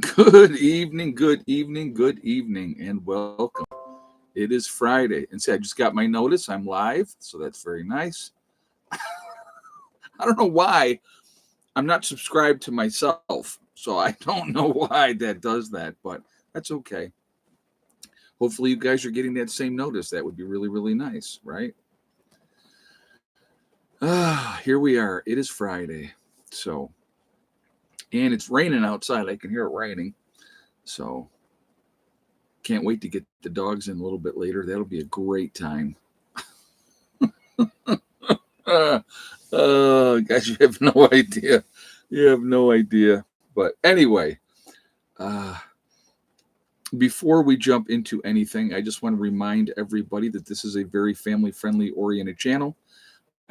Good evening, good evening, good evening, and welcome. It is Friday. And see, I just got my notice. I'm live, so that's very nice. I don't know why I'm not subscribed to myself, so I don't know why that does that, but that's okay. Hopefully, you guys are getting that same notice. That would be really, really nice, right? Here we are. It is Friday. So, and it's raining outside. I can hear it raining. So, can't wait to get the dogs in a little bit later. That'll be a great time. Uh, guys, you have no idea. You have no idea. But anyway, uh, before we jump into anything, I just want to remind everybody that this is a very family friendly oriented channel.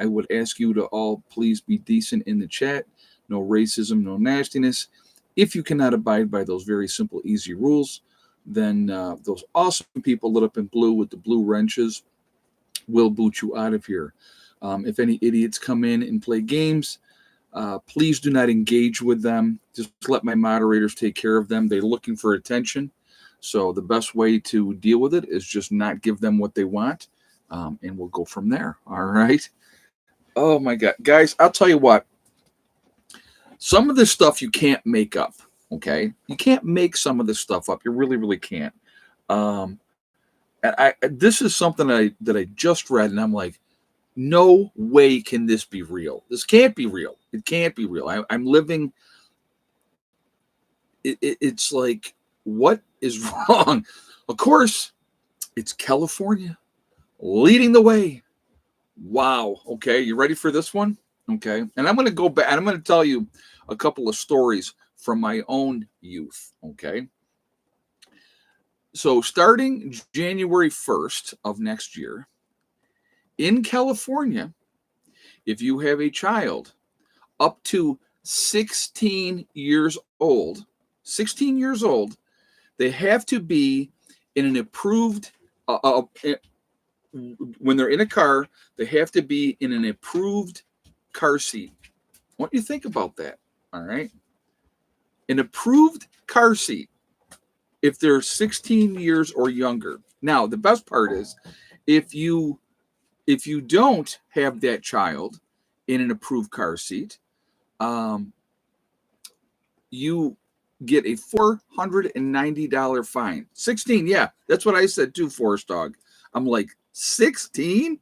I would ask you to all please be decent in the chat. No racism, no nastiness. If you cannot abide by those very simple, easy rules, then those awesome people lit up in blue with the blue wrenches will boot you out of here. If any idiots come in and play games, please do not engage with them. Just let my moderators take care of them. They're looking for attention. So the best way to deal with it is just not give them what they want, and we'll go from there. All right. Oh my God, guys! I'll tell you what. Some of this stuff you can't make up. Okay, you can't make some of this stuff up. You really, really can't. Um, and this is something that I just read, and I'm like, no way can this be real. This can't be real. It can't be real. I'm living. It's like, what is wrong? Of course, it's California leading the way. Wow. Okay, you ready for this one? Okay, and I'm going to go back. And I'm going to tell you a couple of stories from my own youth. Okay, so starting January 1st of next year in California, if you have a child up to 16 years old, 16 years old, they have to be in an approved, when they're in a car, they have to be in an approved car seat. What do you think about that? All right. An approved car seat if they're 16 years or younger. Now, the best part is if you don't have that child in an approved car seat, um, you get a $490 fine. 16, yeah, that's what I said too, Forest Dog. I'm like, 16?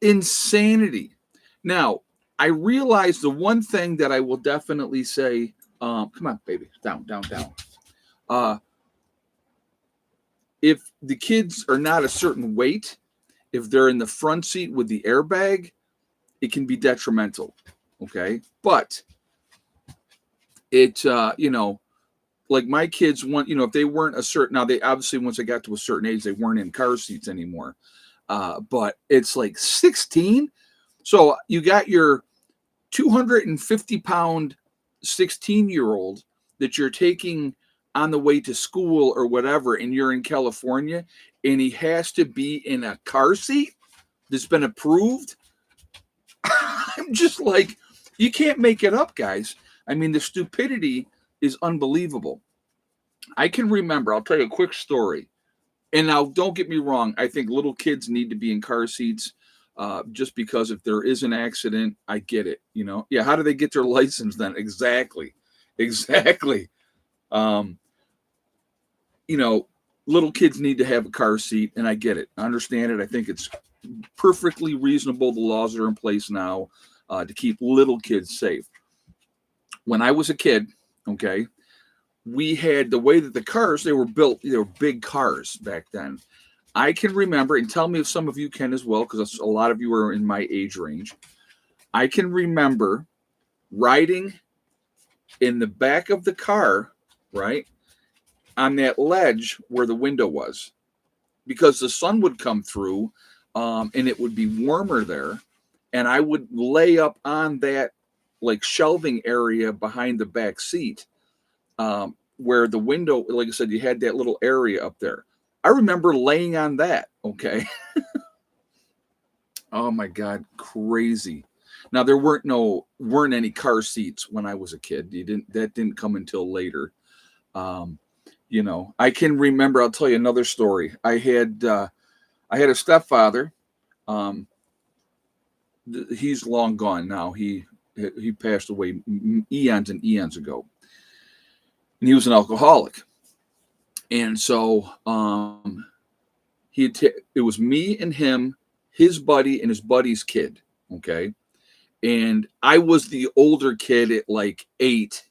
Insanity. Now, I realize the one thing that I will definitely say, come on, baby, down, down, down. Uh, if the kids are not a certain weight, if they're in the front seat with the airbag, it can be detrimental. Okay. But it, like my kids want, if they weren't a certain, now they obviously, once they got to a certain age, they weren't in car seats anymore. But it's like 16. So you got your 250-pound 16-year-old that you're taking on the way to school or whatever, and you're in California, and he has to be in a car seat that's been approved. I'm just like, you can't make it up, guys. I mean, the stupidity is unbelievable. I can remember, I'll tell you a quick story. And now, don't get me wrong, I think little kids need to be in car seats, just because if there is an accident, I get it. Yeah, how do they get their license then? Exactly. Exactly. Um, you know, Little kids need to have a car seat, and I get it. I understand it. I think it's perfectly reasonable, the laws that are in place now, to keep little kids safe. When I was a kid, okay, we had the way that the cars, they were built, they were big cars back then. I can remember, and tell me if some of you can as well, because a lot of you are in my age range. I can remember riding in the back of the car, right, on that ledge where the window was, because the sun would come through, and it would be warmer there. And I would lay up on that like shelving area behind the back seat, where the window, like I said, you had that little area up there. I remember laying on that. Okay. Oh my God, crazy. Now there weren't any car seats when I was a kid. That didn't come until later. Um, I can remember. I'll tell you another story. I had a stepfather. Um, he's long gone now. He passed away eons and eons ago, and he was an alcoholic. And so it was me and him, his buddy, and his buddy's kid. Okay, and I was the older kid at like 8,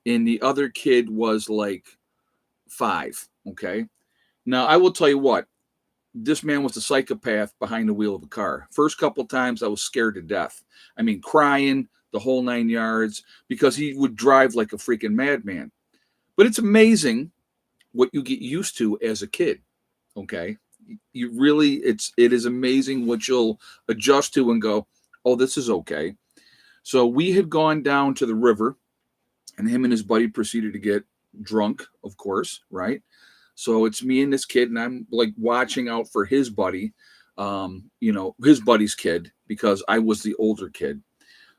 and the other kid was like 5. Okay, now I will tell you what. This man was a psychopath behind the wheel of a car. First couple times, I was scared to death. I mean, crying the whole 9 yards because he would drive like a freaking madman. But it's amazing what you get used to as a kid. Okay, it is amazing what you'll adjust to and go, oh, this is okay. So we had gone down to the river, and him and his buddy proceeded to get drunk, of course, right? So it's me and this kid, and I'm like watching out for his buddy, his buddy's kid, because I was the older kid.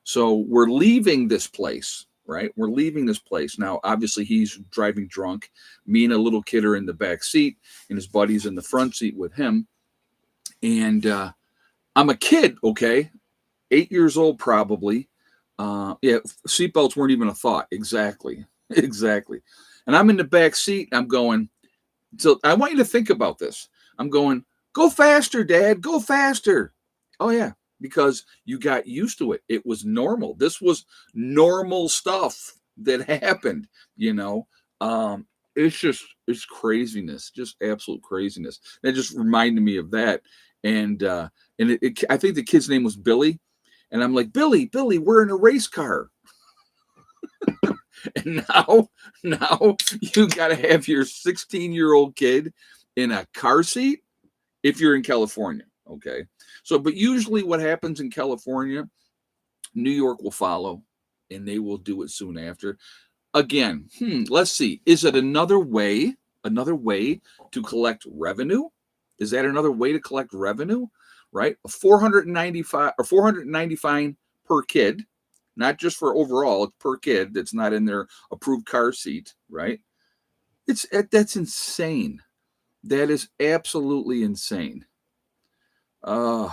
So we're leaving this place, right? We're leaving this place. Now, obviously, he's driving drunk. Me and a little kid are in the back seat, and his buddy's in the front seat with him. And I'm a kid, okay? 8 years old, probably. Yeah, seatbelts weren't even a thought. Exactly. Exactly. And I'm in the back seat. I'm going, so I want you to think about this. I'm going, go faster, Dad, go faster. Oh, yeah, because you got used to it. It was normal. This was normal stuff that happened, you know. It's craziness, just absolute craziness. That just reminded me of that. And I think the kid's name was Billy. And I'm like, Billy, we're in a race car. And now you got to have your 16-year-old kid in a car seat if you're in California. Okay. So, but usually what happens in California, New York will follow and they will do it soon after. Again, let's see. Is it another way to collect revenue? Is that another way to collect revenue? Right? A 495 or 490 fine per kid. Not just for overall, it's per kid that's not in their approved car seat, right? That's insane. That is absolutely insane. I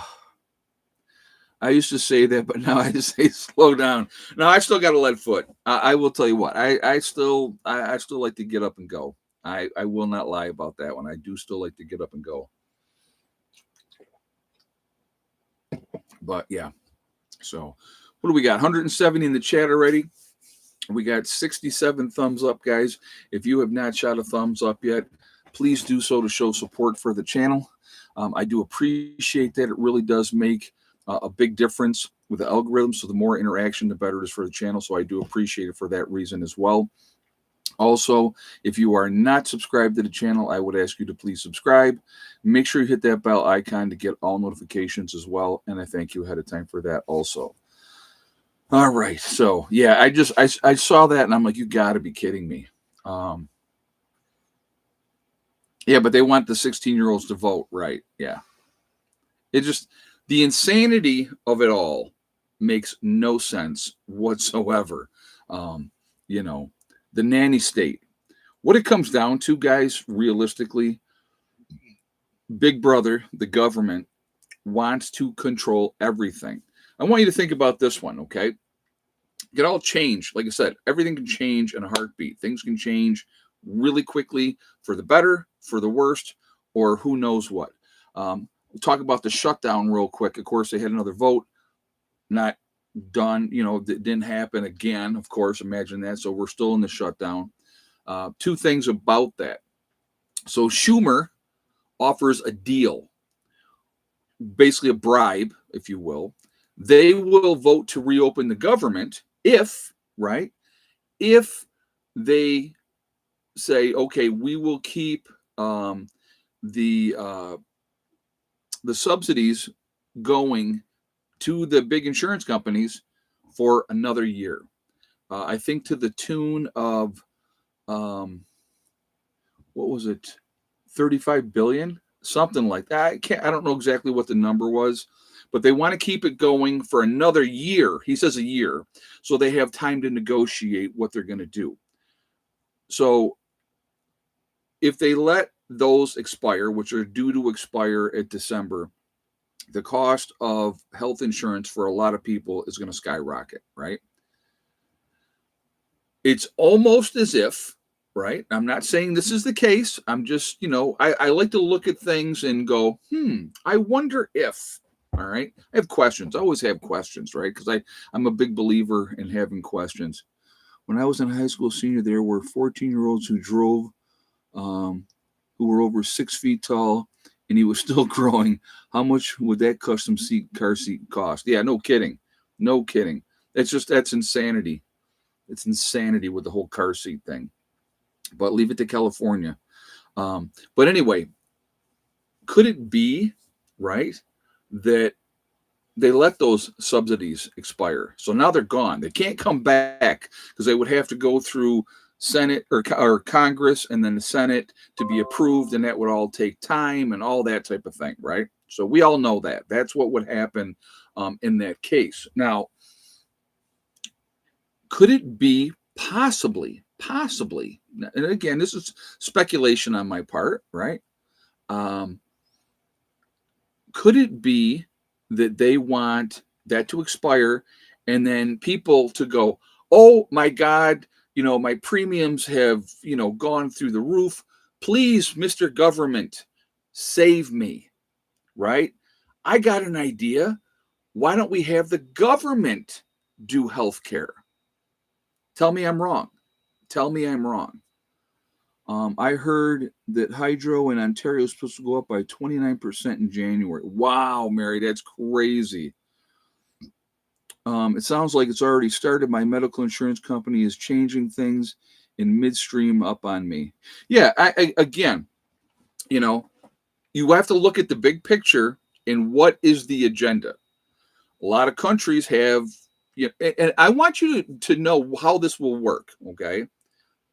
used to say that, but now I just say slow down. Now I still got a lead foot. I will tell you what. I still like to get up and go. I will not lie about that one. I do still like to get up and go. But yeah, so. What do we got? 170 in the chat already. We got 67 thumbs up, guys. If you have not shot a thumbs up yet, please do so to show support for the channel. I do appreciate that. It really does make a big difference with the algorithm. So the more interaction, the better it is for the channel. So I do appreciate it for that reason as well. Also, if you are not subscribed to the channel, I would ask you to please subscribe. Make sure you hit that bell icon to get all notifications as well. And I thank you ahead of time for that also. All right. So yeah, I saw that and I'm like, you gotta be kidding me. Yeah, but they want the 16-year-olds to vote, right? Yeah. The insanity of it all makes no sense whatsoever. The nanny state. What it comes down to, guys, realistically, Big Brother, the government, wants to control everything. I want you to think about this one, okay? It all change. Like I said, everything can change in a heartbeat. Things can change really quickly for the better, for the worst, or who knows what. We'll talk about the shutdown real quick. Of course, they had another vote, not done. That didn't happen again, of course. Imagine that. So we're still in the shutdown. Two things about that. So Schumer offers a deal, basically a bribe, if you will. They will vote to reopen the government if they say, okay, we will keep the subsidies going to the big insurance companies for another year. I think to the tune of what was it, 35 billion, something like that. I don't know exactly what the number was, but they want to keep it going for another year. He says a year, so they have time to negotiate what they're going to do. So if they let those expire, which are due to expire at December, the cost of health insurance for a lot of people is going to skyrocket, right? It's almost as if, right? I'm not saying this is the case. I'm just, I like to look at things and go, I wonder if, all right? I have questions. I always have questions, right? Because I'm a big believer in having questions. When I was in high school senior, there were 14-year-olds who drove, who were over 6 feet tall, and he was still growing. How much would that custom car seat cost? Yeah, no kidding. No kidding. That's insanity. It's insanity with the whole car seat thing. But leave it to California. But anyway, could it be, right, that they let those subsidies expire? So now they're gone. They can't come back because they would have to go through Senate or Congress and then the Senate to be approved, and that would all take time and all that type of thing, right? So we all know that. That's what would happen in that case. Now, could it be possibly, and again, this is speculation on my part, right? Could it be that they want that to expire and then people to go, oh my God, my premiums have, gone through the roof. Please, Mr. Government, save me, right? I got an idea. Why don't we have the government do healthcare? Tell me I'm wrong. Tell me I'm wrong. I heard that hydro in Ontario is supposed to go up by 29% in January. Wow, Mary, that's crazy. It sounds like it's already started. My medical insurance company is changing things in midstream up on me. Yeah, again, you have to look at the big picture and what is the agenda. A lot of countries have, and I want you to know how this will work, okay?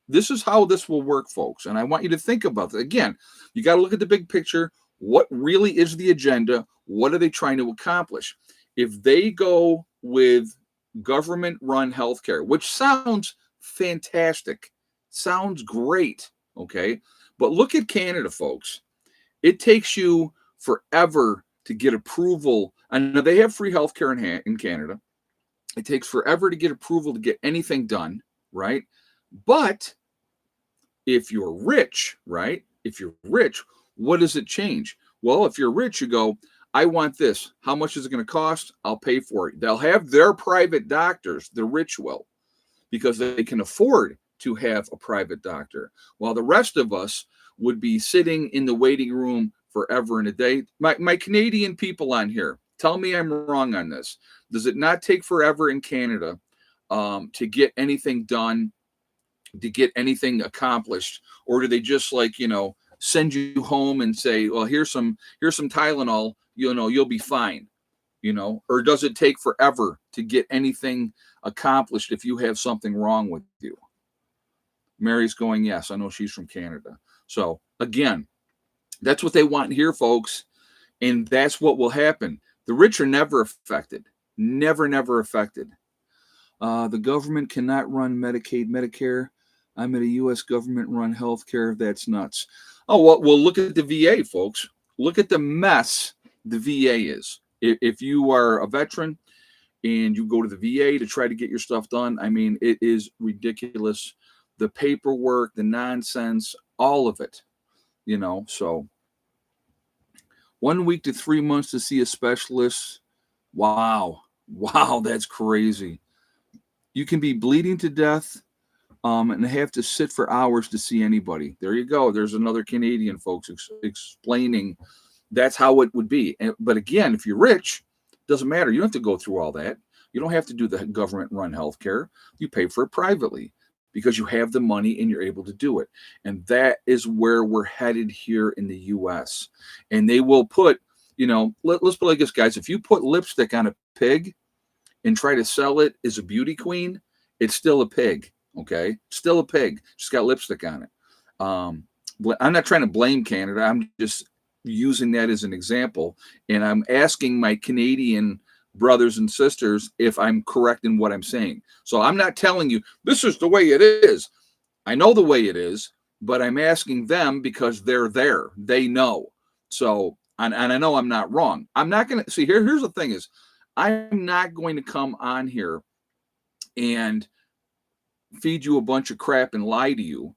This is how this will work, folks. And I want you to think about it. Again, you got to look at the big picture. What really is the agenda? What are they trying to accomplish? If they go with government-run healthcare, which sounds fantastic, sounds great, okay? But look at Canada, folks. It takes you forever to get approval. I know they have free healthcare in Canada. It takes forever to get approval to get anything done, right? But if you're rich, right? If you're rich, what does it change? Well, if you're rich, you go, I want this. How much is it going to cost? I'll pay for it. They'll have their private doctors, the rich will, because they can afford to have a private doctor, while the rest of us would be sitting in the waiting room forever and a day. My Canadian people on here, tell me I'm wrong on this. Does it not take forever in Canada to get anything done, to get anything accomplished? Or do they just send you home and say, well, here's some Tylenol, you'll be fine, or does it take forever to get anything accomplished if you have something wrong with you? Mary's going, yes, I know she's from Canada. So again, that's what they want here, folks. And that's what will happen. The rich are never affected. Never affected. The government cannot run Medicaid, Medicare. I'm at a U.S. government-run healthcare. That's nuts. Oh, well, look at the VA, folks. Look at the mess the VA is. If you are a veteran and you go to the VA to try to get your stuff done, I mean, it is ridiculous. The paperwork, the nonsense, all of it, so 1 week to 3 months to see a specialist. Wow, that's crazy. You can be bleeding to death and have to sit for hours to see anybody. There you go. There's another Canadian, folks, explaining that's how it would be. But again, if you're rich, it doesn't matter. You don't have to go through all that. You don't have to do the government-run healthcare. You pay for it privately because you have the money and you're able to do it. And that is where we're headed here in the U.S. And they will put, let's put it like this, guys. If you put lipstick on a pig and try to sell it as a beauty queen, it's still a pig. Okay, still a pig, just got lipstick on it. I'm not trying to blame Canada. I'm just using that as an example, and I'm asking my Canadian brothers and sisters if I'm correct in what I'm saying. So I'm not telling you this is the way it is. I know the way it is, but I'm asking them because they're there. They know. So, and I know I'm not wrong. I'm not going to see here's the thing is I'm not going to come on here and feed you a bunch of crap and lie to you.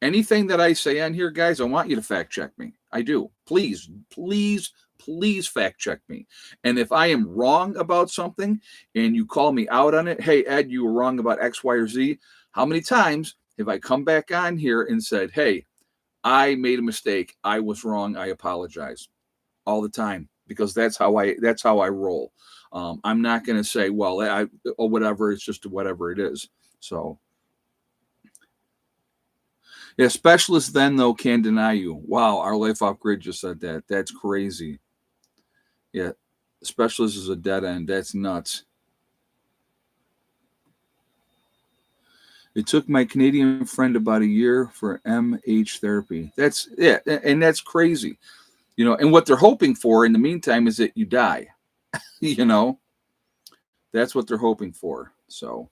Anything that I say on here, guys, I want you to fact check me. I do. Please, please, please fact check me. And if I am wrong about something and you call me out on it, hey, Ed, you were wrong about X, Y, or Z. How many times have I come back on here and said, hey, I made a mistake. I was wrong. I apologize. All the time, because that's how I roll. I'm not going to say, well, or whatever. It's just whatever it is. So, yeah, specialists then though can deny you. Wow, our life off grid just said that. That's crazy. Yeah, specialist is a dead end. That's nuts. It took my Canadian friend about a year for MH therapy. That's and that's crazy. And what they're hoping for in the meantime is that you die. That's what they're hoping for. So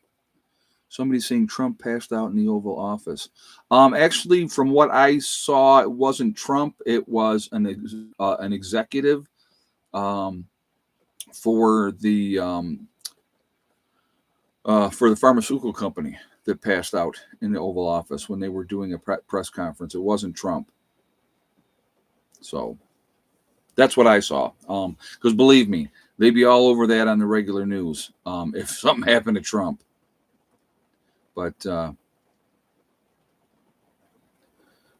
somebody's saying Trump passed out in the Oval Office. Actually, from what I saw, it wasn't Trump. It was an executive for the pharmaceutical company that passed out in the Oval Office when they were doing a press conference. It wasn't Trump. So that's what I saw. Because believe me, they'd be all over that on the regular news if something happened to Trump. But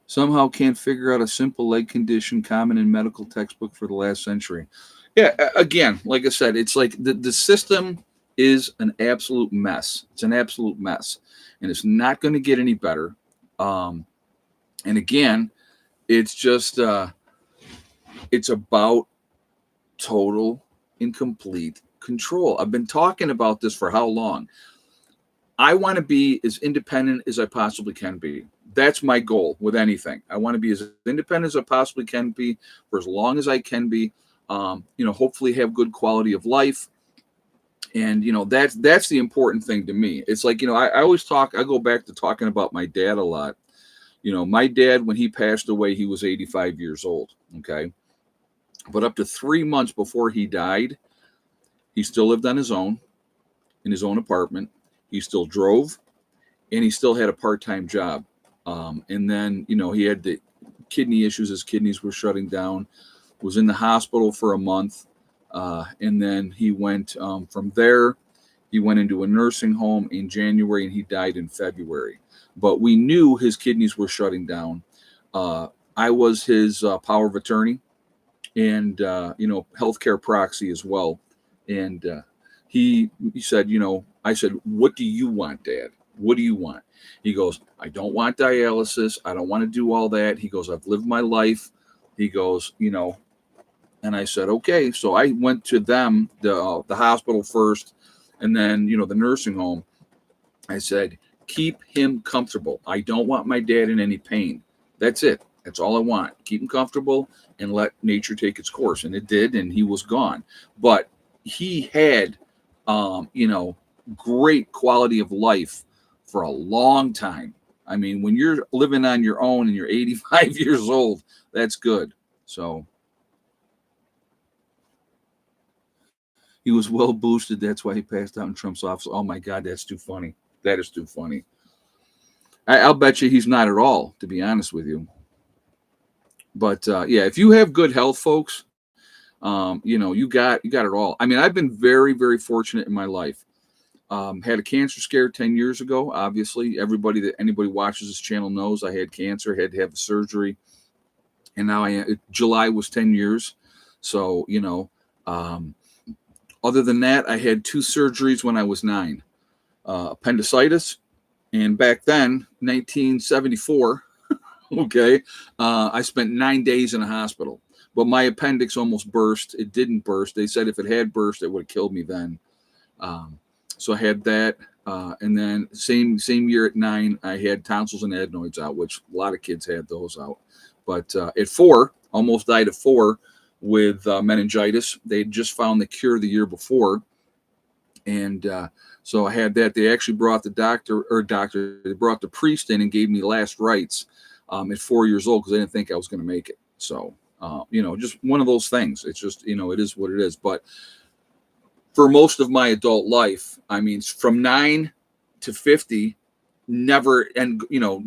somehow can't figure out a simple leg condition common in medical textbook for the last century. Yeah, again, like I said, it's like the system is an absolute mess. It's an absolute mess. And it's not going to get any better. And again, it's just, it's about total and complete control. I've been talking about this for how long? I want to be as independent as I possibly can be. That's my goal with anything. I want to be as independent as I possibly can be for as long as I can be. Hopefully have good quality of life. And, that's the important thing to me. It's like, I always I go back to talking about my dad a lot. My dad, when he passed away, he was 85 years old. Okay. But up to 3 months before he died, he still lived on his own in his own apartment. He still drove and he still had a part-time job. And then, he had the kidney issues. His kidneys were shutting down, was in the hospital for a month. And then he went from there. He went into a nursing home in January and he died in February. But we knew his kidneys were shutting down. I was his power of attorney and, healthcare proxy as well. And he said, I said, what do you want, Dad? What do you want? He goes, I don't want dialysis. I don't want to do all that. He goes, I've lived my life. He goes, and I said, okay. So I went to them, the hospital first, and then, the nursing home. I said, keep him comfortable. I don't want my dad in any pain. That's it. That's all I want. Keep him comfortable and let nature take its course. And it did, and he was gone. But he had, great quality of life for a long time. I mean, when you're living on your own and you're 85 years old, that's good. So he was well boosted. That's why he passed out in Trump's office. Oh my God, that's too funny. That is too funny. I'll bet you he's not at all, to be honest with you. But if you have good health, folks, you got it all. I mean, I've been very, very fortunate in my life. Had a cancer scare 10 years ago. Obviously, anybody watches this channel knows I had cancer, had to have surgery. And now July was 10 years. So, other than that, I had 2 surgeries when I was 9. Appendicitis. And back then, 1974, okay, I spent 9 days in a hospital. But my appendix almost burst. It didn't burst. They said if it had burst, it would have killed me then. So I had that. And then same year at 9, I had tonsils and adenoids out, which a lot of kids had those out. But at 4, almost died at 4 with meningitis. They just found the cure the year before. And so I had that. They actually brought the they brought the priest in and gave me last rites at 4 years old because they didn't think I was going to make it. So, just one of those things. It's just, it is what it is. But for most of my adult life, I mean, from 9 to 50, never, and,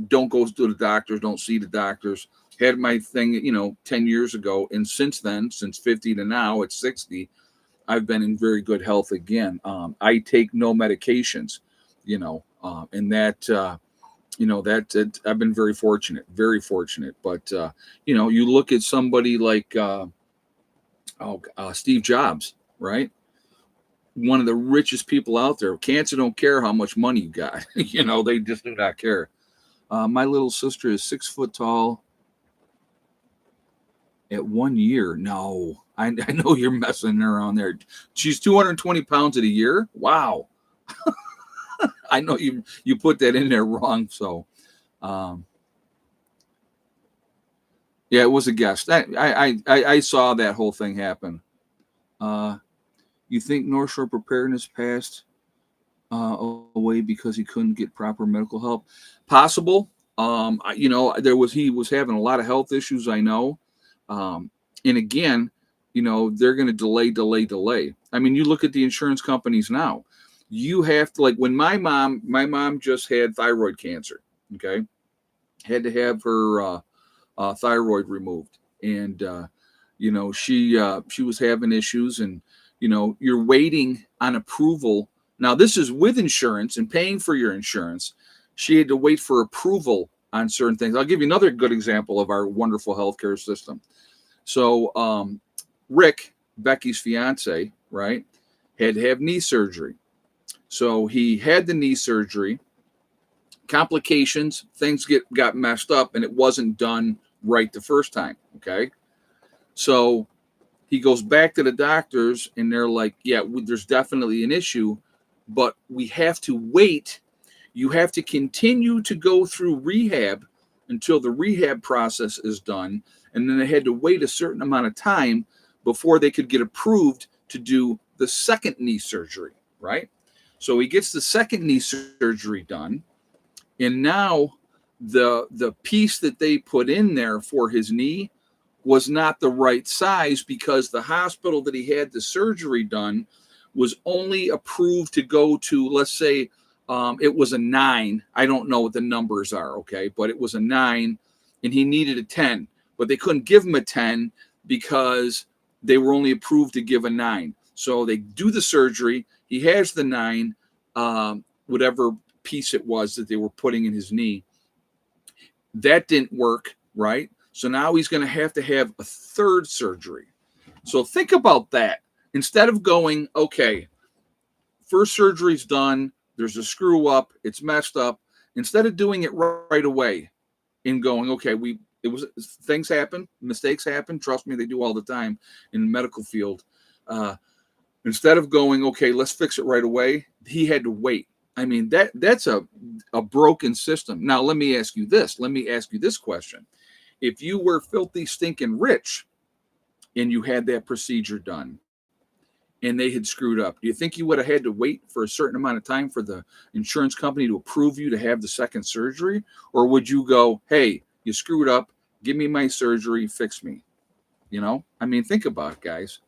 don't go to the doctors, don't see the doctors. Had my thing, 10 years ago. And since then, since 50 to now at 60, I've been in very good health again. I take no medications, and that, I've been very fortunate, very fortunate. But, you look at somebody like Steve Jobs, right? One of the richest people out there. Cancer don't care how much money you got. They just do not care. My little sister is 6 foot tall at 1 year. No, I know you're messing around there. She's 220 pounds at a year. Wow. I know you put that in there wrong. So, yeah, it was a guess. I saw that whole thing happen. You think North Shore Preparedness passed away because he couldn't get proper medical help? Possible. He was having a lot of health issues. I know. And again, they're going to delay. I mean, you look at the insurance companies now. You have to, like, when my mom just had thyroid cancer. Okay, had to have her thyroid removed, and she was having issues, and you're waiting on approval. Now this is with insurance and paying for your insurance. She had to wait for approval on certain things. I'll give you another good example of our wonderful healthcare system. So Rick, Becky's fiance, right, had to have knee surgery. So he had the knee surgery. Complications, things got messed up, and it wasn't done right the first time. Okay, so he goes back to the doctors, and they're like, "Yeah, there's definitely an issue, but we have to wait. You have to continue to go through rehab until the rehab process is done." And then they had to wait a certain amount of time before they could get approved to do the second knee surgery, right? So he gets the second knee surgery done, and now the piece that they put in there for his knee was not the right size because the hospital that he had the surgery done was only approved to go to, let's say, it was a 9. I don't know what the numbers are, okay, but it was a 9, and he needed a 10. But they couldn't give him a 10 because they were only approved to give a 9. So they do the surgery. He has the 9, whatever piece it was that they were putting in his knee. That didn't work, right? So now he's going to have a third surgery. So think about that. Instead of going, okay, first surgery's done, there's a screw up, it's messed up. Instead of doing it right away and going, okay, things happen, mistakes happen. Trust me, they do all the time in the medical field. Instead of going, okay, let's fix it right away, he had to wait. I mean, that's a broken system. Now, let me ask you this. Let me ask you this question. If you were filthy, stinking rich and you had that procedure done and they had screwed up, do you think you would have had to wait for a certain amount of time for the insurance company to approve you to have the second surgery? Or would you go, hey, you screwed up, give me my surgery, fix me? I mean, think about it, guys.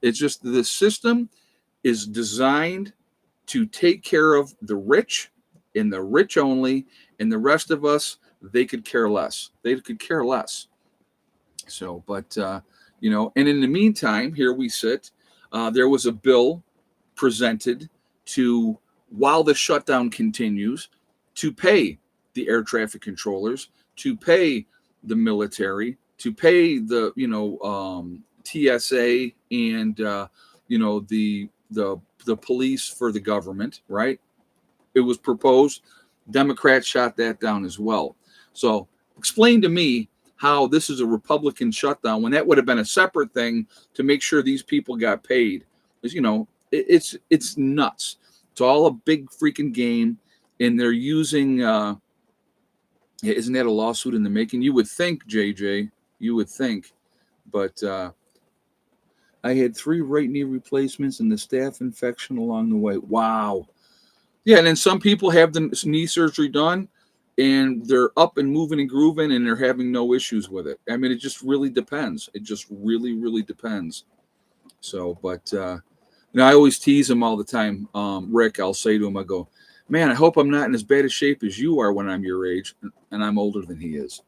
It's just the system is designed to take care of the rich and the rich only, and the rest of us, they could care less. They could care less. So, but, and in the meantime, here we sit. There was a bill presented to, while the shutdown continues, to pay the air traffic controllers, to pay the military, to pay the, TSA and, the police for the government, right? It was proposed. Democrats shot that down as well. So explain to me how this is a Republican shutdown when that would have been a separate thing to make sure these people got paid. Because, it's nuts. It's all a big freaking game, and they're using. Isn't that a lawsuit in the making? You would think, JJ. You would think But I had 3 right knee replacements and the staph infection along the way. Wow. Yeah, and then some people have the knee surgery done and they're up and moving and grooving and they're having no issues with it. I mean, it just really depends. It just really, really depends. So, but I always tease him all the time. Rick, I'll say to him, I go, man, I hope I'm not in as bad a shape as you are when I'm your age, and I'm older than he is.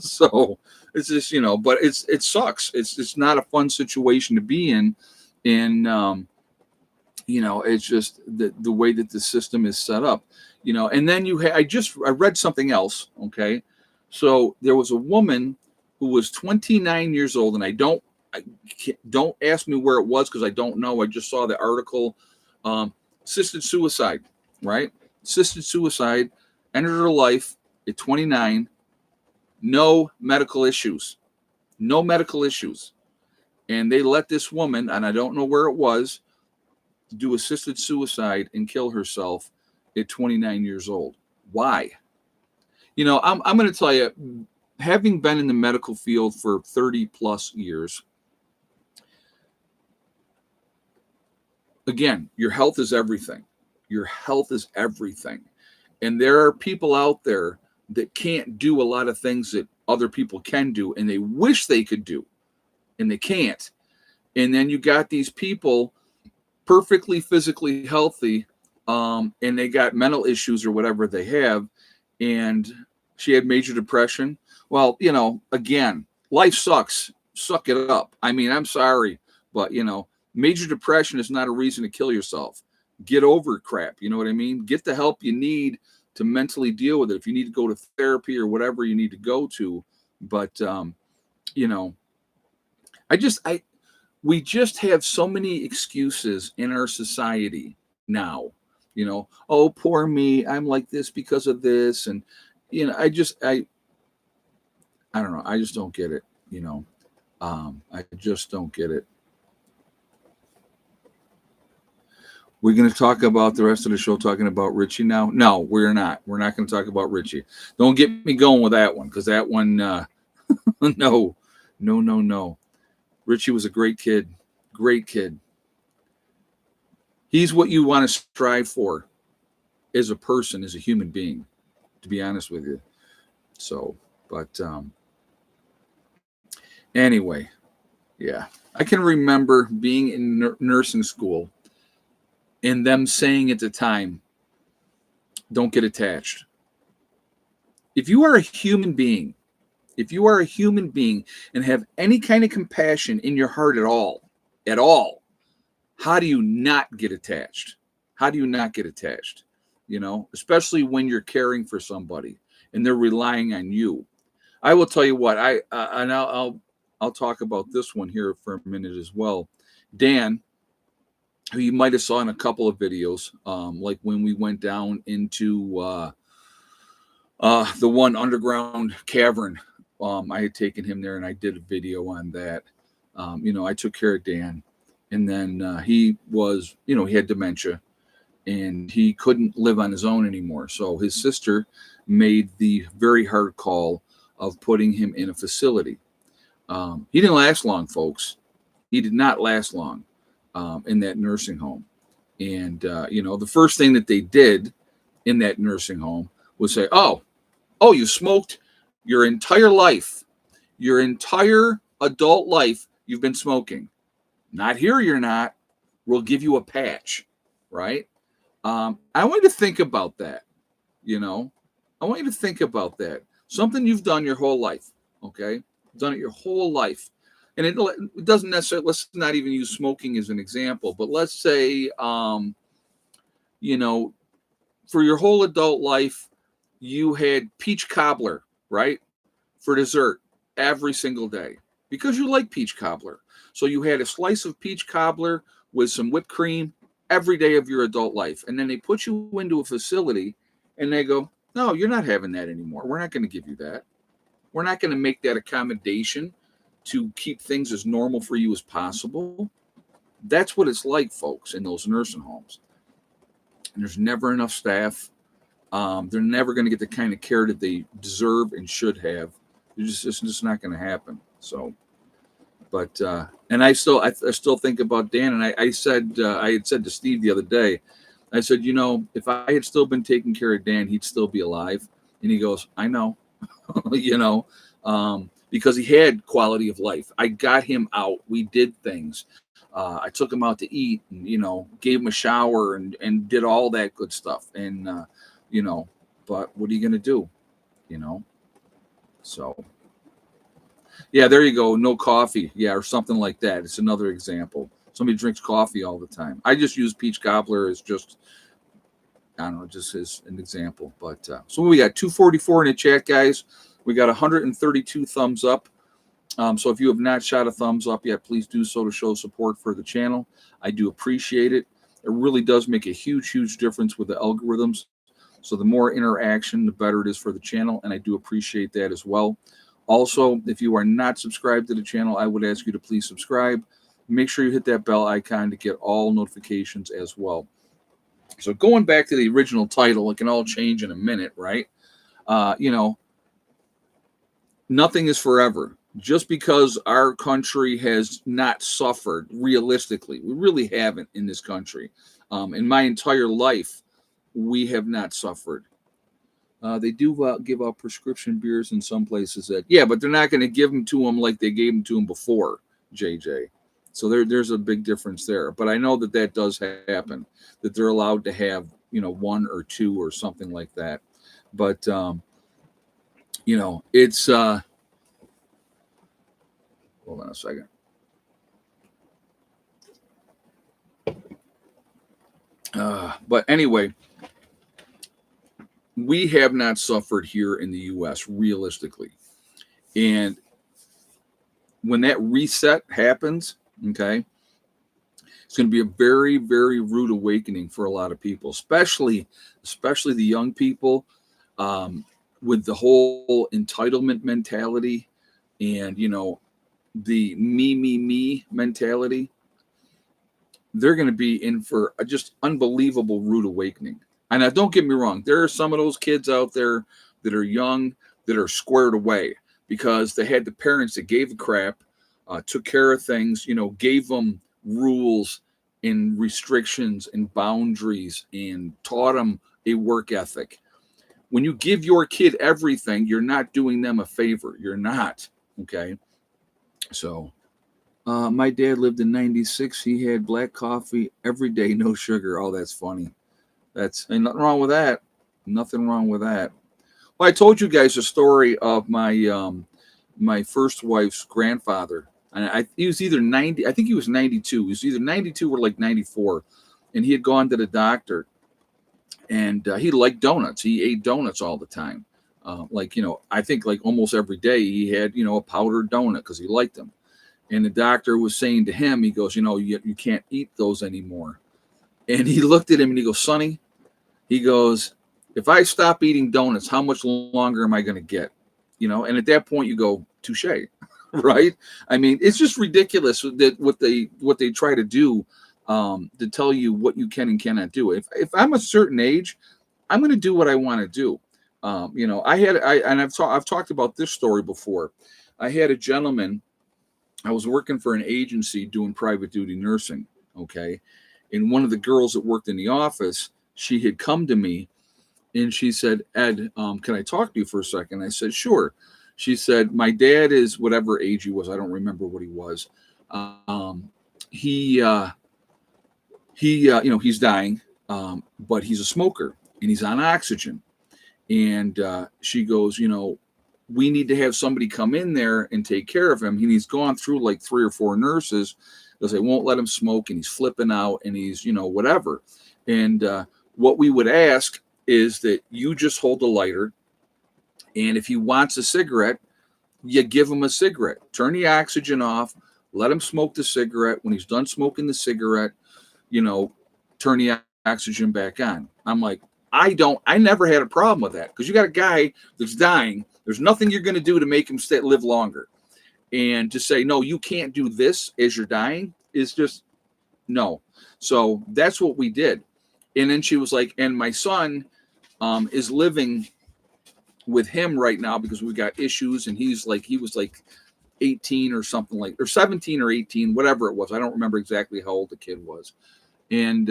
So it's just, but it sucks. It's not a fun situation to be in, and it's just the way that the system is set up, And then I read something else. Okay, so there was a woman who was 29 years old, and don't ask me where it was because I don't know. I just saw the article. Assisted suicide, right? Assisted suicide, ended her life at 29. No medical issues. No medical issues. And they let this woman, and I don't know where it was, do assisted suicide and kill herself at 29 years old. Why? I'm going to tell you, having been in the medical field for 30 plus years, again, your health is everything. Your health is everything. And there are people out there that can't do a lot of things that other people can do, and they wish they could do, and they can't. And then you got these people perfectly physically healthy, and they got mental issues or whatever they have. And she had major depression. Well, again, life sucks. Suck it up. I mean, I'm sorry, but major depression is not a reason to kill yourself. Get over crap. You know what I mean? Get the help you need to mentally deal with it. If you need to go to therapy or whatever you need to go to, but we just have so many excuses in our society now. Oh, poor me, I'm like this because of this, and I don't know. I just don't get it. I just don't get it. We're going to talk about the rest of the show talking about Richie now. No, we're not. We're not going to talk about Richie. Don't get me going with that one, because that one, no. Richie was a great kid. Great kid. He's what you want to strive for as a person, as a human being, to be honest with you. So, but anyway, yeah. I can remember being in nursing school and them saying at the time, don't get attached. If you are a human being, and have any kind of compassion in your heart at all, how do you not get attached? How do you not get attached? Especially when you're caring for somebody and they're relying on you. I will tell you what, I'll talk about this one here for a minute as well. Dan, who you might have saw in a couple of videos, like when we went down into the one underground cavern. I had taken him there and I did a video on that. I took care of Dan, and then he was, he had dementia and he couldn't live on his own anymore. So his sister made the very hard call of putting him in a facility. He didn't last long, folks. He did not last long in that nursing home. And, the first thing that they did in that nursing home was say, oh, you smoked your entire life, your entire adult life, you've been smoking. Not here, you're not. We'll give you a patch, right? I want you to think about that. I want you to think about that. Something you've done your whole life, okay? Done it your whole life. And it doesn't necessarily, let's not even use smoking as an example, but let's say, for your whole adult life, you had peach cobbler, right? For dessert every single day because you like peach cobbler. So you had a slice of peach cobbler with some whipped cream every day of your adult life. And then they put you into a facility and they go, no, you're not having that anymore. We're not going to give you that. We're not going to make that accommodation to keep things as normal for you as possible. That's what it's like, folks, in those nursing homes. And there's never enough staff. They're never going to get the kind of care that they deserve and should have. It's just not going to happen. So, But and I still think about Dan. And I said I had said to Steve the other day, I said, if I had still been taking care of Dan, he'd still be alive. And he goes, I know, because he had quality of life. I got him out. We did things. I took him out to eat, and gave him a shower, and did all that good stuff. And but what are you gonna do? You know. So yeah, there you go. No coffee, yeah, or something like that. It's another example. Somebody drinks coffee all the time. I just use peach cobbler as just, I don't know, just as an example. But so we got 244 in the chat, guys. We got 132 thumbs up. So if you have not shot a thumbs up yet, please do so to show support for the channel. I do appreciate it. It really does make a huge, huge difference with the algorithms. So the more interaction, the better it is for the channel, and I do appreciate that as well. Also, if you are not subscribed to the channel, I would ask you to please subscribe. Make sure you hit that bell icon to get all notifications as well. So going back to the original title, it can all change in a minute, right? Nothing is forever. Just because our country has not suffered realistically, we really haven't in this country. In my entire life, we have not suffered. They do give out prescription beers in some places but they're not going to give them to them like they gave them to them before, JJ. So there's a big difference there. But I know that does happen, that they're allowed to have, one or two or something like that. But, it's, hold on a second. But anyway, we have not suffered here in the U.S. realistically. And when that reset happens, okay, it's going to be a very, very rude awakening for a lot of people, especially the young people, with the whole entitlement mentality and, the me mentality. They're going to be in for a just unbelievable rude awakening. And now, don't get me wrong, there are some of those kids out there that are young, that are squared away because they had the parents that gave a crap, took care of things, gave them rules and restrictions and boundaries and taught them a work ethic. When you give your kid everything, you're not doing them a favor. You're not. Okay. So my dad lived in 96. He had black coffee every day, no sugar. Oh, that's funny. Ain't nothing wrong with that. Nothing wrong with that. Well, I told you guys a story of my my first wife's grandfather. And he was either 90, I think he was 92. He was either 92 or like 94. And he had gone to the doctor. And he liked donuts. He ate donuts all the time. I think like almost every day he had, a powdered donut because he liked them. And the doctor was saying to him, he goes, you can't eat those anymore. And he looked at him and he goes, Sonny, he goes, if I stop eating donuts, how much longer am I going to get? And at that point you go, touche, right? I mean, it's just ridiculous that what they try to do to tell you what you can and cannot do. If I'm a certain age, I'm going to do what I want to do. I've talked about this story before. I had a gentleman. I was working for an agency doing private duty nursing. Okay. And one of the girls that worked in the office, she had come to me and she said, Ed, can I talk to you for a second? I said, sure. She said, my dad is whatever age he was. I don't remember what he was. He's dying, but he's a smoker and he's on oxygen. And she goes, we need to have somebody come in there and take care of him. And he's gone through like 3 or 4 nurses because they won't let him smoke and he's flipping out and he's, whatever. And what we would ask is that you just hold the lighter. And if he wants a cigarette, you give him a cigarette. Turn the oxygen off. Let him smoke the cigarette. When he's done smoking the cigarette, turn the oxygen back on. I'm like, I never had a problem with that because you got a guy that's dying. There's nothing you're going to do to make him live longer. And to say, no, you can't do this as you're dying is just no. So that's what we did. And then she was like, and my son is living with him right now because we've got issues. And he was like 18 or something like, or 17 or 18, whatever it was. I don't remember exactly how old the kid was. And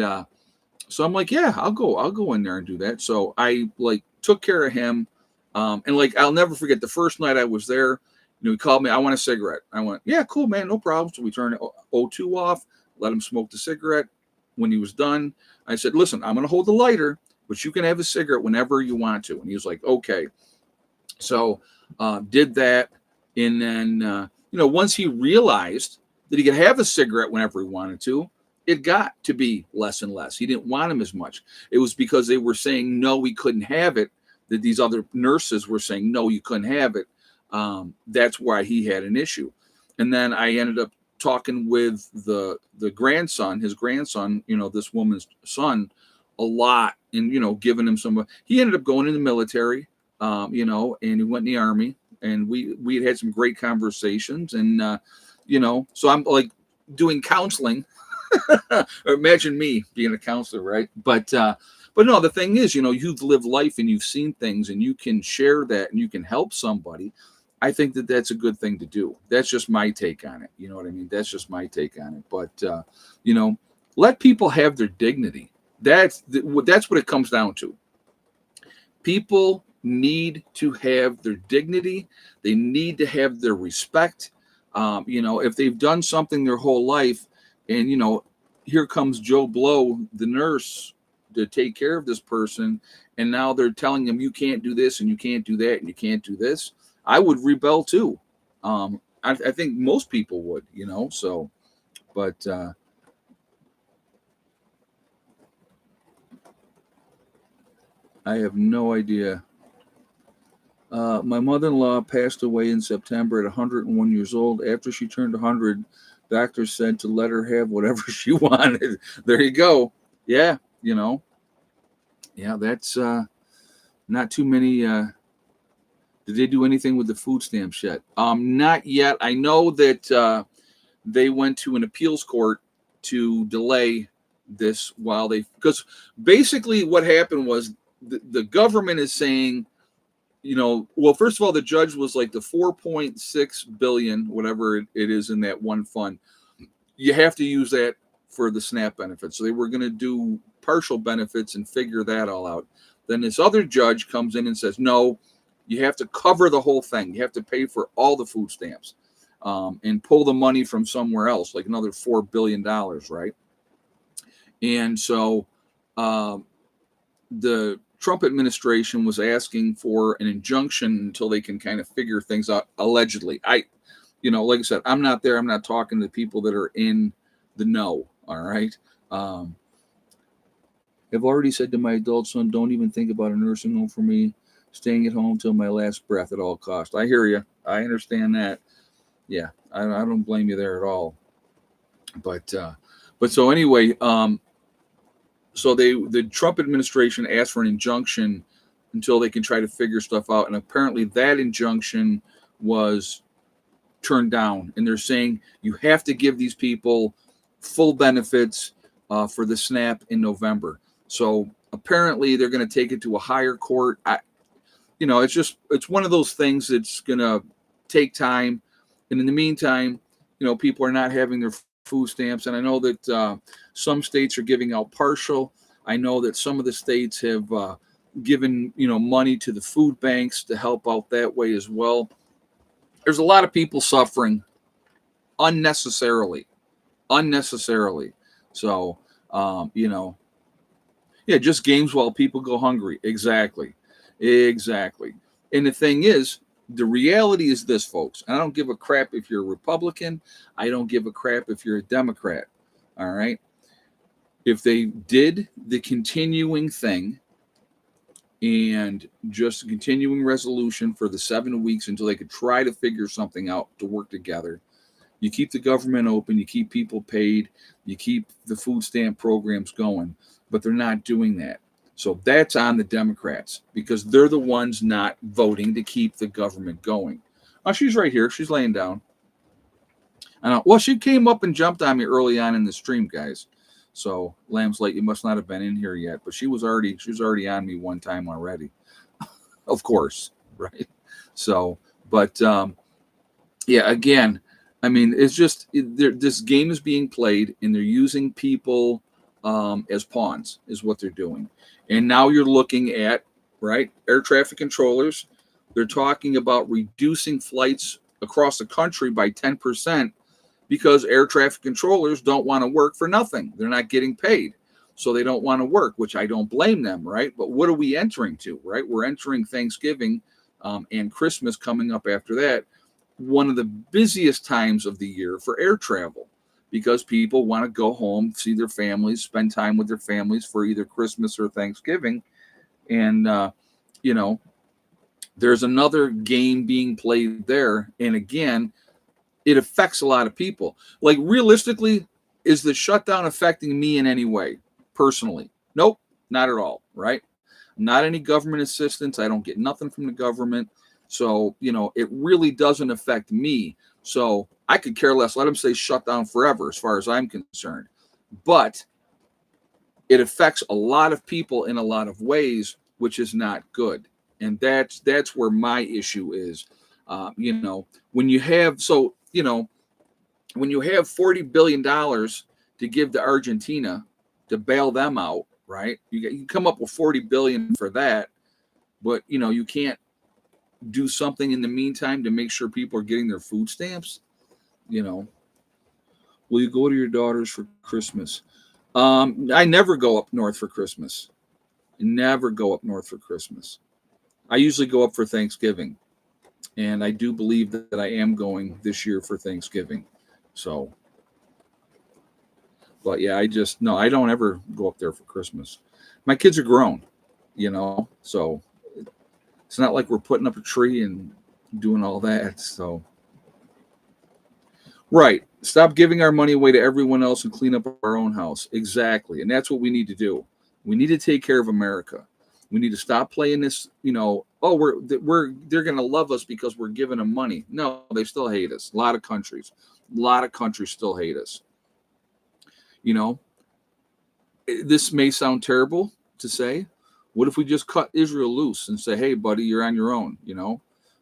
so I'm like, yeah, I'll go in there and do that. So I like took care of him. And like, I'll never forget the first night I was there, he called me, I want a cigarette. I went, yeah, cool, man, no problem. So we turned O2 off, let him smoke the cigarette. When he was done, I said, listen, I'm going to hold the lighter, but you can have a cigarette whenever you want to. And he was like, okay. So did that. And then, once he realized that he could have a cigarette whenever he wanted to, it got to be less and less. He didn't want him as much. It was because they were saying, no, we couldn't have it, that these other nurses were saying, no, you couldn't have it. That's why he had an issue. And then I ended up talking with the grandson, his grandson, this woman's son, a lot, and giving him some. He ended up going in the military, and he went in the Army, and we had some great conversations, and so I'm like doing counseling. Imagine me being a counselor, right? But no, the thing is, you've lived life and you've seen things, and you can share that, and you can help somebody. I think that that's a good thing to do. That's just my take on it. You know what I mean? That's just my take on it. But let people have their dignity. That's what it comes down to. People need to have their dignity. They need to have their respect. If they've done something their whole life, and here comes Joe Blow, the nurse, to take care of this person, and now they're telling them you can't do this and you can't do that and you can't do this, I would rebel too. I think most people would, so, but I have no idea. My mother-in-law passed away in September at 101 years old. After she turned 100, doctors said to let her have whatever she wanted. There you go. Yeah, yeah, that's not too many. Did they do anything with the food stamps yet? Not yet. I know that they went to an appeals court to delay this because basically what happened was the government is saying, well, first of all, the judge was like the 4.6 billion, whatever it is in that one fund. You have to use that for the SNAP benefits. So they were going to do partial benefits and figure that all out. Then this other judge comes in and says, no, you have to cover the whole thing. You have to pay for all the food stamps and pull the money from somewhere else, like another $4 billion, right? And so the Trump administration was asking for an injunction until they can kind of figure things out, allegedly. Like I said, I'm not there. I'm not talking to people that are in the know, all right? I've already said to my adult son, don't even think about a nursing home for me. Staying at home till my last breath at all costs. I hear you. I understand that. Yeah, I don't blame you there at all. But so anyway, so the Trump administration asked for an injunction until they can try to figure stuff out, and apparently that injunction was turned down, and they're saying you have to give these people full benefits for the SNAP in November. So apparently they're going to take it to a higher court. It's one of those things that's going to take time. And in the meantime, people are not having their food stamps. And I know that some states are giving out partial. I know that some of the states have given, money to the food banks to help out that way as well. There's a lot of people suffering unnecessarily. So, just games while people go hungry. Exactly. And the thing is, the reality is this, folks. I don't give a crap if you're a Republican. I don't give a crap if you're a Democrat. All right. If they did the continuing thing and just a continuing resolution for the 7 weeks until they could try to figure something out to work together, you keep the government open, you keep people paid, you keep the food stamp programs going, but they're not doing that. So that's on the Democrats because they're the ones not voting to keep the government going. Oh, she's right here. She's laying down. Well, she came up and jumped on me early on in the stream, guys. So Lamb's Light, you must not have been in here yet, but she was already on me one time already. Of course, right? So, but Yeah, again, I mean, it's just this game is being played, and they're using people as pawns, is what they're doing. And now you're looking at right air traffic controllers. They're talking about reducing flights across the country by 10% because air traffic controllers don't want to work for nothing. They're not getting paid. So they don't want to work, which I don't blame them, right? But what are we entering to, right? We're entering Thanksgiving and Christmas coming up after that, one of the busiest times of the year for air travel because people want to go home, see their families, spend time with their families for either Christmas or Thanksgiving. And, you know, there's another game being played there. And again, it affects a lot of people. Like, realistically, is the shutdown affecting me in any way personally? Nope, not at all, right? Not any government assistance. I don't get nothing from the government. So, it really doesn't affect me. So I could care less. Let them say shut down forever as far as I'm concerned. But it affects a lot of people in a lot of ways, which is not good. And that's where my issue is. When you have when you have $40 billion to give to Argentina to bail them out, right? You come up with 40 billion for that, but you can't do something in the meantime to make sure people are getting their food stamps. You know, will you go to your daughter's for Christmas? I never go up north for Christmas. Never go up north for Christmas. I usually go up for Thanksgiving, and I do believe that I am going this year for Thanksgiving. So, but yeah, I just no, I don't ever go up there for Christmas. My kids are grown, so it's not like we're putting up a tree and doing all that. So, right, stop giving our money away to everyone else and clean up our own house. Exactly, and that's what we need to do. We need to take care of America. We need to stop playing this. Oh, they're going to love us because we're giving them money. No, they still hate us. A lot of countries still hate us. You know, this may sound terrible to say. What if we just cut Israel loose and say, hey, buddy, you're on your own?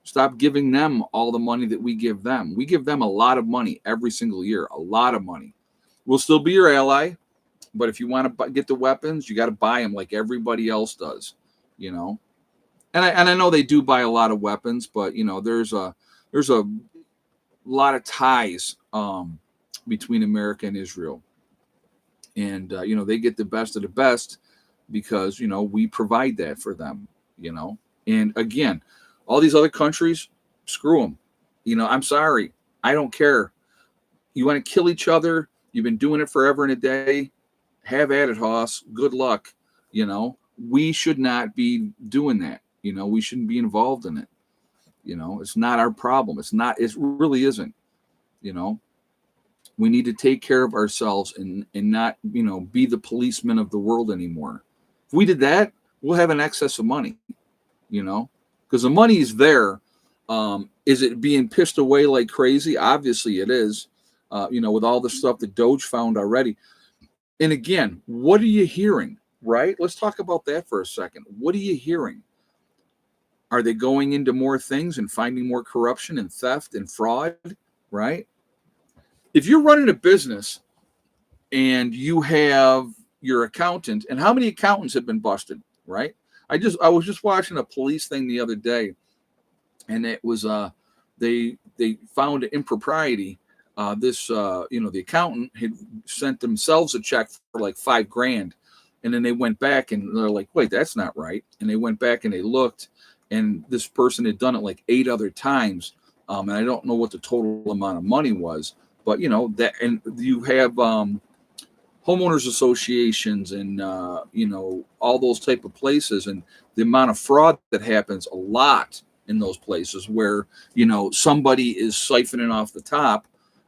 Stop giving them all the money that we give them. We give them a lot of money every single year, a lot of money. We'll still be your ally, but if you want to get the weapons, you got to buy them like everybody else does, you know. And I know they do buy a lot of weapons, but there's a lot of ties between America and Israel, and they get the best of the best because we provide that for them. And again, all these other countries, screw them. I'm sorry, I don't care. You want to kill each other? You've been doing it forever and a day. Have at it, Hoss. Good luck. We should not be doing that. We shouldn't be involved in it. It's not our problem. It's not. It really isn't. You know, we need to take care of ourselves and not be the policemen of the world anymore. If we did that, we'll have an excess of money. Because the money is there. Is it being pissed away like crazy? Obviously, it is. With all the stuff that Doge found already. And again, what are you hearing? Right? Let's talk about that for a second. What are you hearing? Are they going into more things and finding more corruption and theft and fraud? Right? If you're running a business and you have your accountant, and how many accountants have been busted? Right? I was just watching a police thing the other day, and it was they found an impropriety. The accountant had sent themselves a check for like $5,000, and then they went back and they're like, wait, that's not right. And they went back and they looked, and this person had done it like 8 other times. And I don't know what the total amount of money was, but that, and you have homeowners associations and all those type of places, and the amount of fraud that happens a lot in those places where somebody is siphoning off the top.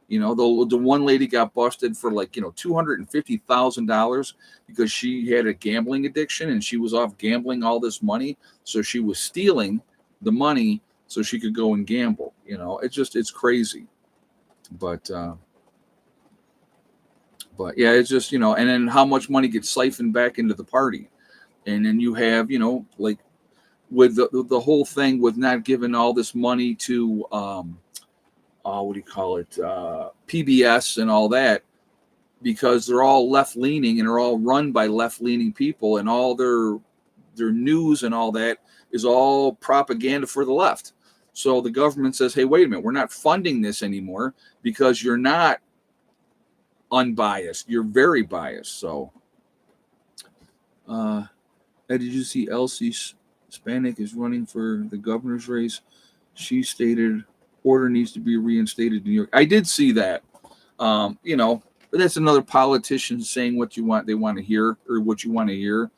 The one lady got busted for like $250,000 because she had a gambling addiction and she was off gambling all this money, so she was stealing the money so she could go and gamble. It's crazy. But yeah, it's just and then how much money gets siphoned back into the party, and then you have like with the whole thing with not giving all this money to what do you call it, PBS and all that, because they're all left leaning and are all run by left leaning people, and all their news and all that is all propaganda for the left. So the government says, hey, wait a minute, we're not funding this anymore because you're not unbiased. You're very biased. So, did you see Elsie Spanik is running for the governor's race? She stated order needs to be reinstated in New York. I did see that. But that's another politician saying what you want, they want to hear, or what you want to hear.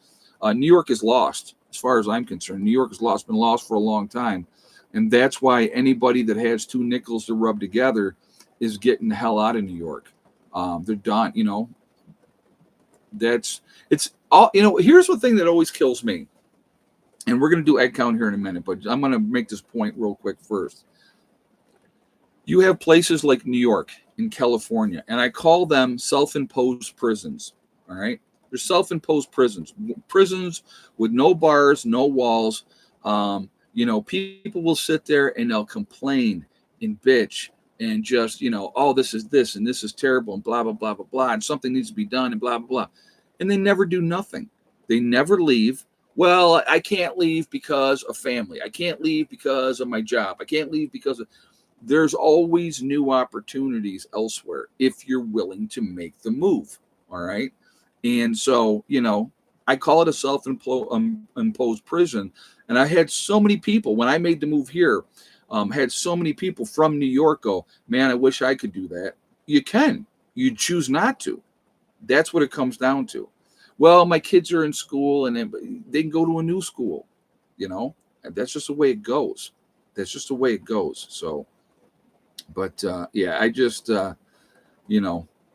New York is lost, as far as I'm concerned. New York is lost, been lost for a long time. And that's why anybody that has two nickels to rub together is getting the hell out of New York. They're done, it's all, here's the thing that always kills me. And we're going to do egg count here in a minute, but I'm going to make this point real quick first. You have places like New York and California, and I call them self-imposed prisons, all right? They're self-imposed prisons with no bars, no walls. People will sit there and they'll complain and bitch and just, oh, this is this and this is terrible and blah, blah, blah, blah, blah, and something needs to be done and blah, blah, blah. And they never do nothing. They never leave. Well, I can't leave because of family. I can't leave because of my job. I can't leave because of... There's always new opportunities elsewhere if you're willing to make the move, all right? And so, I call it a self-imposed prison. And I had so many people, when I made the move here, had so many people from New York go, man, I wish I could do that. You can. You choose not to. That's what it comes down to. Well, my kids are in school and they can go to a new school, That's just the way it goes. That's just the way it goes. So, but I just,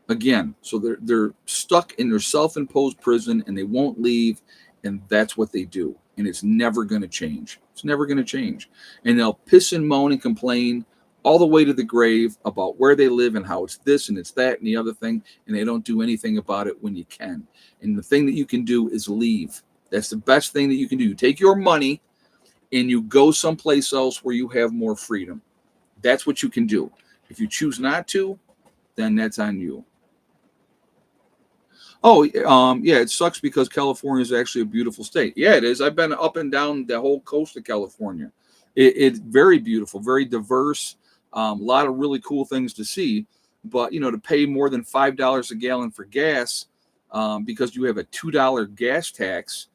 again, so they're stuck in their self-imposed prison and they won't leave, and that's what they do. And it's never going to change. It's never going to change. And they'll piss and moan and complain all the way to the grave about where they live and how it's this and it's that and the other thing, and they don't do anything about it when you can. And the thing that you can do is leave. That's the best thing that you can do. You take your money and you go someplace else where you have more freedom. That's what you can do. If you choose not to, then that's on you. Oh, it sucks because California is actually a beautiful state. Yeah, it is. I've been up and down the whole coast of California. It's very beautiful, very diverse. A lot of really cool things to see. But, to pay more than $5 a gallon for gas because you have a $2 gas tax,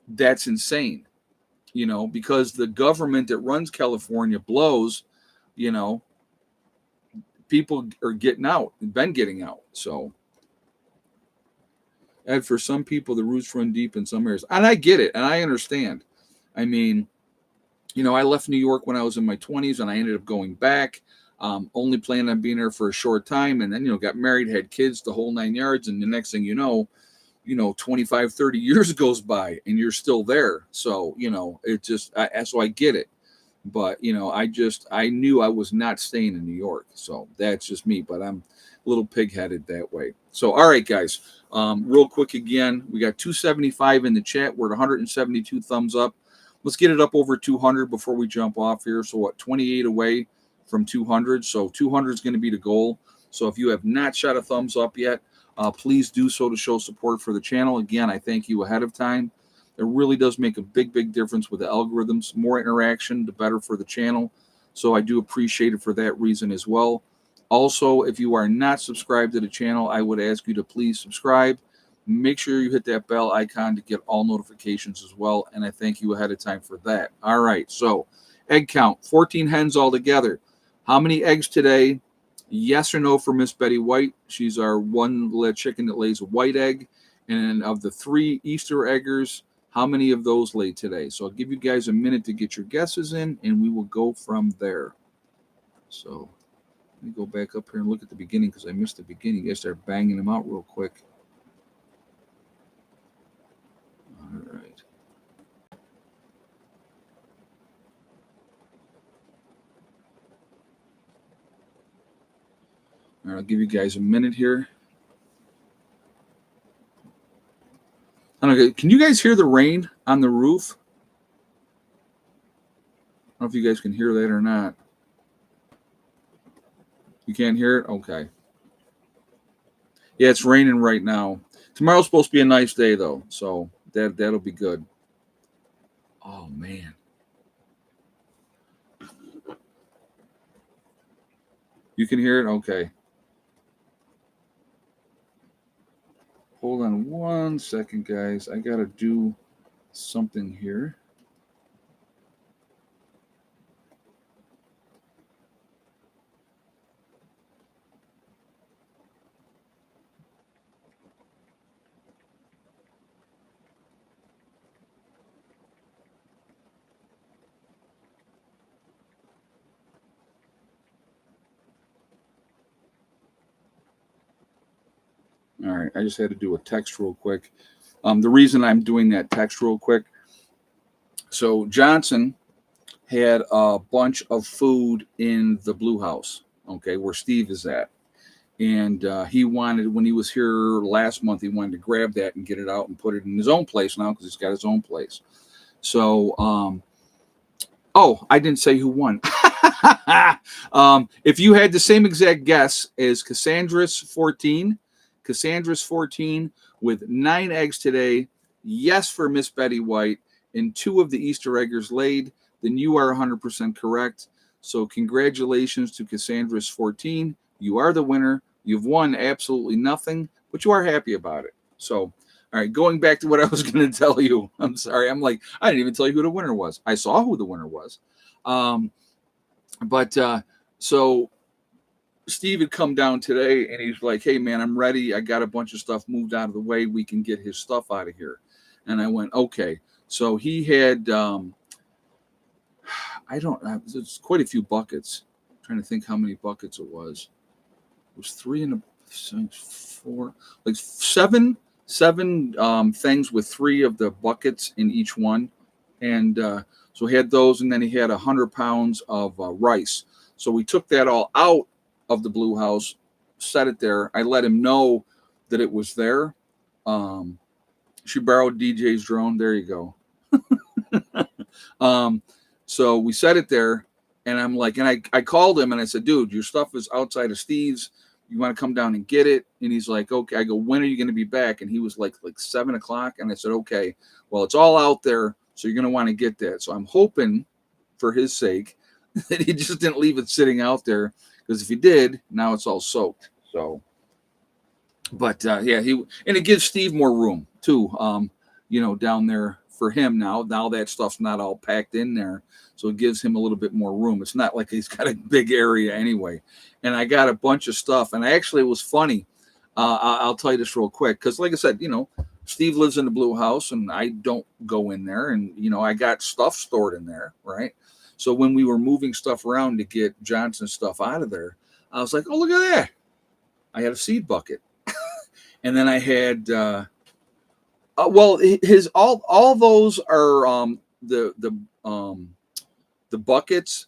that's insane. Because the government that runs California blows, people are getting out and been getting out. So, and for some people, the roots run deep in some areas. And I get it. And I understand. I mean, I left New York when I was in my 20s and I ended up going back. Only planning on being there for a short time. And then, got married, had kids, the whole 9 yards. And the next thing 25, 30 years goes by and you're still there. So, it just, so I get it. But, I knew I was not staying in New York. So that's just me. But I'm a little pig-headed that way. So, all right, guys. Real quick again, we got 275 in the chat. We're at 172 thumbs up. Let's get it up over 200 before we jump off here. So what, 28 away from 200. So 200 is going to be the goal. So if you have not shot a thumbs up yet, please do so to show support for the channel. Again, I thank you ahead of time. It really does make a big, big difference with the algorithms. More interaction, the better for the channel. So I do appreciate it for that reason as well. Also, if you are not subscribed to the channel, I would ask you to please subscribe. Make sure you hit that bell icon to get all notifications as well. And I thank you ahead of time for that. All right. So egg count, 14 hens altogether. How many eggs today? Yes or no for Miss Betty White. She's our one chicken that lays a white egg. And of the 3 Easter eggers, how many of those laid today? So I'll give you guys a minute to get your guesses in, and we will go from there. So let me go back up here and look at the beginning because I missed the beginning. You guys start banging them out real quick. All right. All right, I'll give you guys a minute here. I don't know, can you guys hear the rain on the roof? I don't know if you guys can hear that or not. You can't hear it? Okay. Yeah, it's raining right now. Tomorrow's supposed to be a nice day though, so that'll be good. Oh man. You can hear it? Okay. Hold on 1 second, guys. I gotta do something here. All right, I just had to do a text real quick. The reason I'm doing that text real quick, so Johnson had a bunch of food in the Blue House, okay, where Steve is at. And he wanted, when he was here last month, he wanted to grab that and get it out and put it in his own place now because he's got his own place. So, oh, I didn't say who won. If you had the same exact guess as Cassandra's 14 with 9 eggs today, yes for Miss Betty White, and 2 of the Easter eggers laid, then you are 100% correct. So congratulations to Cassandra's 14. You are the winner. You've won absolutely nothing, but you are happy about it. So, all right, going back to what I was going to tell you. I'm sorry. I'm like, I didn't even tell you who the winner was. I saw who the winner was. But so Steve had come down today and he's like, hey, man, I'm ready. I got a bunch of stuff moved out of the way. We can get his stuff out of here. And I went, okay. So he had, it's quite a few buckets. I'm trying to think how many buckets it was. It was 3 and 4, like seven things with 3 of the buckets in each one. And so he had those, and then he had 100 pounds of rice. So we took that all out of the Blue House, set it there. I let him know that it was there. She borrowed DJ's drone. There you go. So we set it there, and I'm like, and I called him and I said, dude, your stuff is outside of Steve's. You want to come down and get it? And he's like, okay. I go, when are you going to be back? And he was like 7 o'clock. And I said, okay, well, it's all out there. So you're going to want to get that. So I'm hoping for his sake that he just didn't leave it sitting out there, because if he did, now it's all soaked. So, but yeah, and it gives Steve more room too, down there for him now. Now that stuff's not all packed in there. So it gives him a little bit more room. It's not like he's got a big area anyway. And I got a bunch of stuff. And it was funny. I'll tell you this real quick. Because like I said, Steve lives in the Blue House and I don't go in there. And, I got stuff stored in there. Right. So when we were moving stuff around to get Johnson's stuff out of there, I was like, oh, look at that. I had a seed bucket. And then I had, his all those are the buckets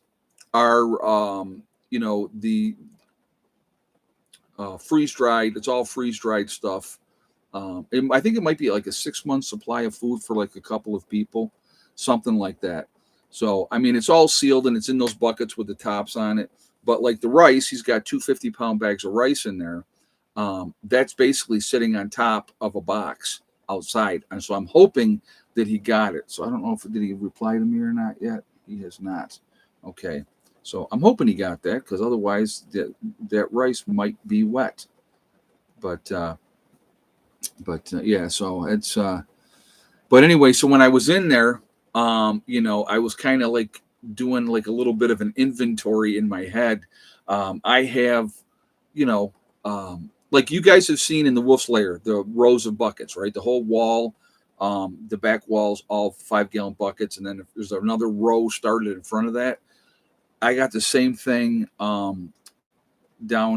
are the freeze dried. It's all freeze dried stuff. I think it might be like a 6-month supply of food for like a couple of people, something like that. So I mean, it's all sealed and it's in those buckets with the tops on it. But like the rice, he's got 2 50-pound bags of rice in there. That's basically sitting on top of a box outside, and so I'm hoping that he got it. So I don't know did he reply to me or not yet. He has not. Okay, so I'm hoping he got that, because otherwise that rice might be wet. But yeah, so it's but anyway, so when I was in there, I was kind of like doing like a little bit of an inventory in my head. I have, like you guys have seen in the Wolf's Lair, the rows of buckets, right? The whole wall, the back walls, all 5-gallon buckets. And then if there's another row started in front of that. I got the same thing down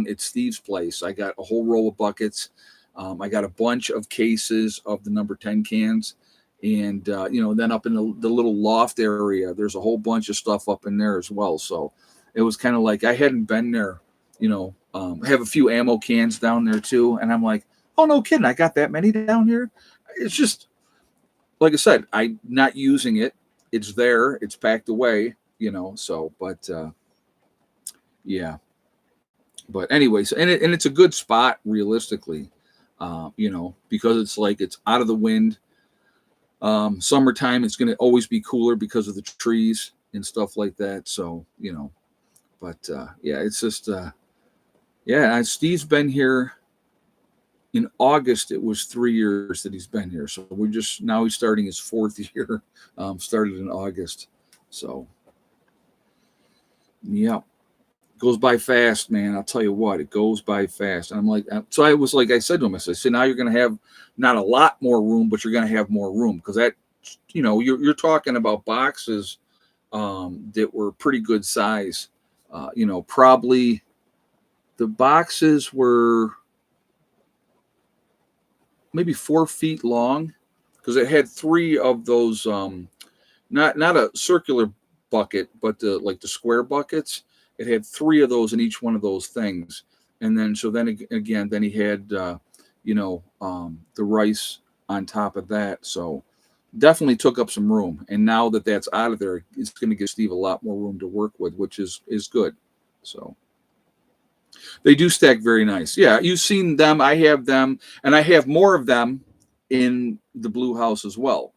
at Steve's place. I got a whole row of buckets. I got a bunch of cases of the number 10 cans. And, then up in the little loft area, there's a whole bunch of stuff up in there as well. So it was kind of like I hadn't been there, I have a few ammo cans down there too. And I'm like, oh, no kidding. I got that many down here. It's just, like I said, I'm not using it. It's there. It's packed away, so, but yeah. But anyways, and it's a good spot realistically, because it's out of the wind. Summertime, it's going to always be cooler because of the trees and stuff like that. So but yeah, it's just yeah. Steve's been here in August. It was 3 years that he's been here. So we're just now he's starting his fourth year. Started in August. So yeah, goes by fast, man. I'll tell you what, it goes by fast. And I'm like, so I was like, I said to him, I said, so now you're going to have not a lot more room, but you're going to have more room because that, you're talking about boxes that were pretty good size. Probably the boxes were maybe 4 feet long because it had three of those, not a circular bucket, but the square buckets. It had three of those in each one of those things, and then he had the rice on top of that. So definitely took up some room. And now that that's out of there, it's going to give Steve a lot more room to work with, which is good. So they do stack very nice. Yeah, you've seen them. I have them, and I have more of them in the blue house as well.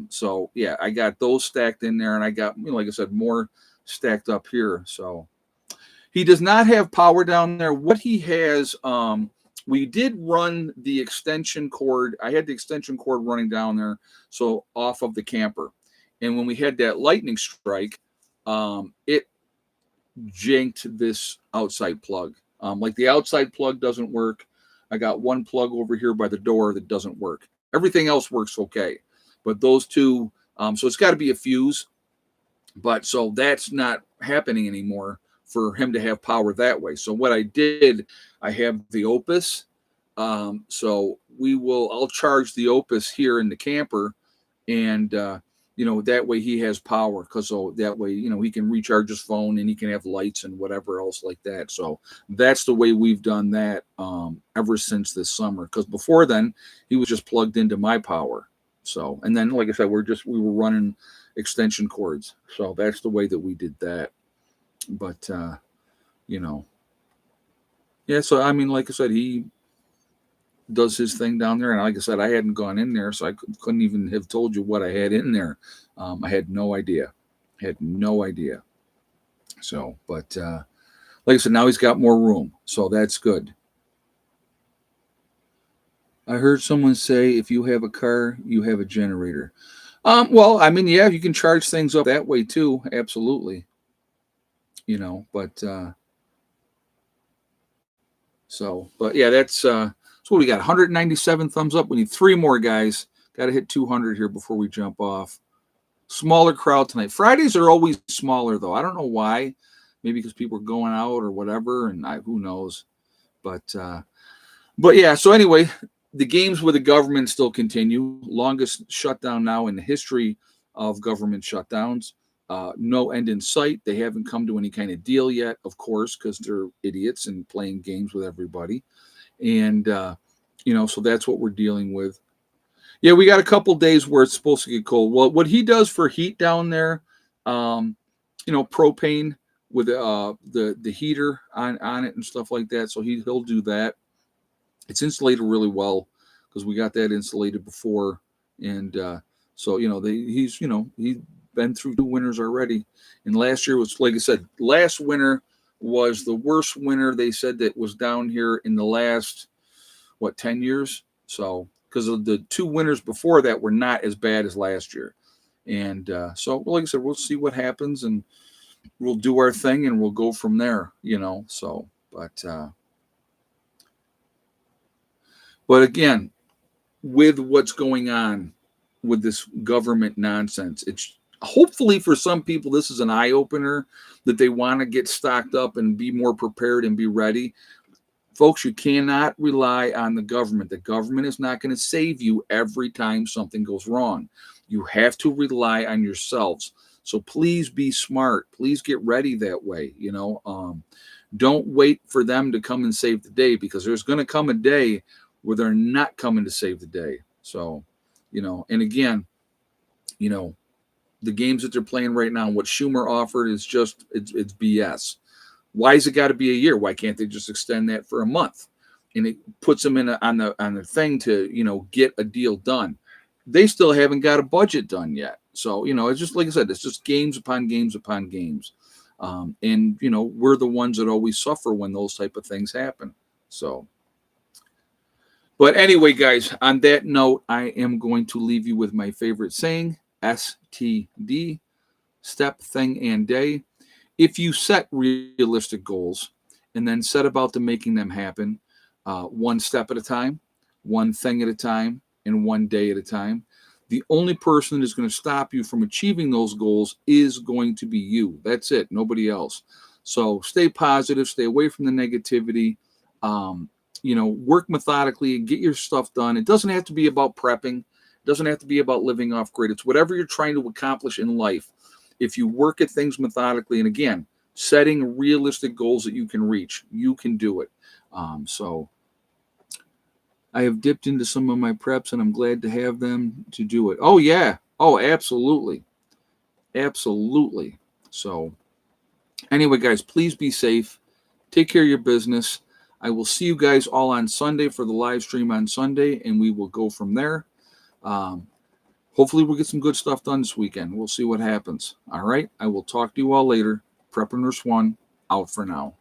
So yeah, I got those stacked in there, and I got, like I said, more stacked up here. So he does not have power down there. What he has, we did run the extension cord. I had the extension cord running down there, so off of the camper. And when we had that lightning strike, it janked this outside plug. Like the outside plug doesn't work. I got one plug over here by the door that doesn't work. Everything else works okay, but those two, so it's got to be a fuse. But so that's not happening anymore for him to have power that way. So what I did, I have the Opus. So I'll charge the Opus here in the camper, and that way he has power because that way he can recharge his phone and he can have lights and whatever else like that. So that's the way we've done that ever since this summer. Because before then he was just plugged into my power. So, and then like I said, we were running extension cords. So that's the way that we did that. But yeah. So I mean, like I said, he does his thing down there, and like I said, I hadn't gone in there, so I couldn't even have told you what I had in there. I had no idea. So, but like I said, now he's got more room, so that's good. I heard someone say if you have a car, you have a generator. Well, I mean, yeah, you can charge things up that way too, absolutely. But but yeah, that's so what we got. 197 thumbs up. We need 3 more guys. Got to hit 200 here before we jump off. Smaller crowd tonight. Fridays are always smaller though. I don't know why. Maybe because people are going out or whatever, and who knows. But yeah. So anyway, the games with the government still continue. Longest shutdown now in the history of government shutdowns. No end in sight. They haven't come to any kind of deal yet, of course, because they're idiots and playing games with everybody. And so that's what we're dealing with. Yeah, we got a couple days where it's supposed to get cold. Well, what he does for heat down there, propane with the heater on it and stuff like that. So he'll do that. It's insulated really well because we got that insulated before, and so he's been through 2 winters already. And last year was, like I said, last winter was the worst winter they said that was down here in the last 10 years. So because of the 2 winters before that were not as bad as last year. And so like I said, we'll see what happens and we'll do our thing and we'll go from there, so but again, with what's going on with this government nonsense, it's hopefully for some people this is an eye opener that they want to get stocked up and be more prepared and be ready. Folks, you cannot rely on the government. The government is not going to save you every time something goes wrong. You have to rely on yourselves. So please be smart. Please get ready that way. Don't wait for them to come and save the day, because there's going to come a day where they're not coming to save the day. So, and again, the games that they're playing right now, what Schumer offered is just, it's BS. Why has it got to be a year? Why can't they just extend that for a month? And it puts them on the thing to, get a deal done. They still haven't got a budget done yet. So, it's just like I said, it's just games upon games upon games. And we're the ones that always suffer when those type of things happen. So, but anyway, guys, on that note, I am going to leave you with my favorite saying, STD, step, thing, and day. If you set realistic goals and then set about to making them happen, one step at a time, one thing at a time, and one day at a time, the only person that is going to stop you from achieving those goals is going to be you. That's it, nobody else. So stay positive, stay away from the negativity. Work methodically and get your stuff done. It doesn't have to be about prepping. It doesn't have to be about living off grid. It's whatever you're trying to accomplish in life. If you work at things methodically, and again, setting realistic goals that you can reach, you can do it. So I have dipped into some of my preps, and I'm glad to have them to do it. Oh, yeah. Oh, absolutely. Absolutely. So anyway, guys, please be safe. Take care of your business. I will see you guys all on Sunday for the live stream on Sunday, and we will go from there. Hopefully we'll get some good stuff done this weekend. We'll see what happens. All right. I will talk to you all later. Prepper Nurse 1 out for now.